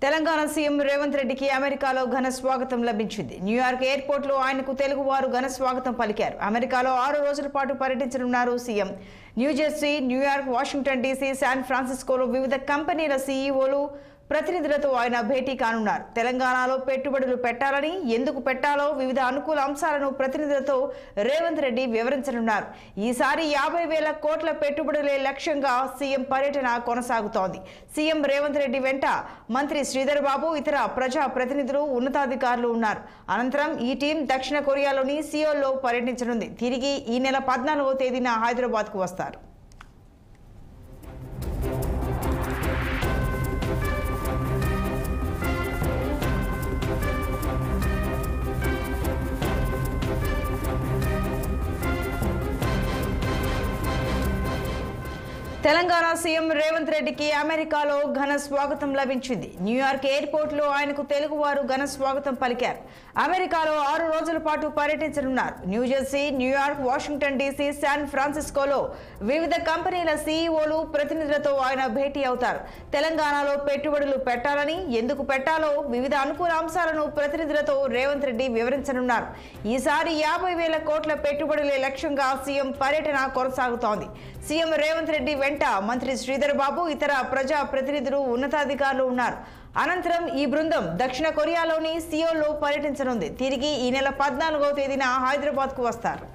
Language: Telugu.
తెలంగాణ సీఎం రేవంత్ రెడ్డికి అమెరికాలో ఘన స్వాగతం లభించింది. న్యూయార్క్ ఎయిర్పోర్ట్లో ఆయనకు తెలుగువారు ఘన స్వాగతం పలికారు. అమెరికాలో 6 రోజుల పాటు పర్యటించనున్నారు CM. New Jersey, New York, Washington DC, San ఫ్రాన్సిస్కోలో వివిధ కంపెనీల సీఈఓలు, ప్రతినిధులతో ఆయన భేటీ కానున్నారు. తెలంగాణలో పెట్టుబడులు పెట్టాలని, ఎందుకు పెట్టాలో వివిధ అనుకూల అంశాలను ప్రతినిధులతో రేవంత్ రెడ్డి వివరించనున్నారు. ఈసారి 50,000 కోట్ల పెట్టుబడులే లక్ష్యంగా సీఎం పర్యటన కొనసాగుతోంది. సీఎం రేవంత్ రెడ్డి వెంట మంత్రి శ్రీధర్ బాబు, ఇతర ప్రజా ప్రతినిధులు, ఉన్నతాధికారులు ఉన్నారు. అనంతరం ఈ టీం దక్షిణ కొరియాలోని సియోల్లో పర్యటించనుంది. తిరిగి ఈ నెల 14వ తేదీన హైదరాబాద్కు వస్తారు. తెలంగాణ సీఎం రేవంత్ రెడ్డికి అమెరికాలో ఘన స్వాగతం లభించింది. న్యూయార్క్ ఎయిర్పోర్ట్లో ఆయనకు తెలుగువారు ఘన స్వాగతం పలికారు. అమెరికాలో 6 రోజుల పాటు పర్యటించనున్నారు. New Jersey, New York, Washington DC, San ఫ్రాన్సిస్కోలో వివిధ కంపెనీల సీఈఓలు, ప్రతినిధులతో ఆయన భేటీ అవుతారు. తెలంగాణలో పెట్టుబడులు పెట్టాలని, ఎందుకు పెట్టాలో వివిధ అనుకూల అంశాలను ప్రతినిధులతో రేవంత్ రెడ్డి వివరించనున్నారు. ఈసారి 50,000 కోట్ల పెట్టుబడులే లక్ష్యంగా సీఎం పర్యటన కొనసాగుతోంది. సీఎం రేవంత్ రెడ్డి వెంట మంత్రి శ్రీధర్ బాబు, ఇతర ప్రజా ప్రతినిధులు, ఉన్నతాధికారులు ఉన్నారు. అనంతరం ఈ బృందం దక్షిణ కొరియాలోని సియోల్లో పర్యటించనుంది. తిరిగి ఈ నెల 14వ తేదీన హైదరాబాద్కు వస్తారు.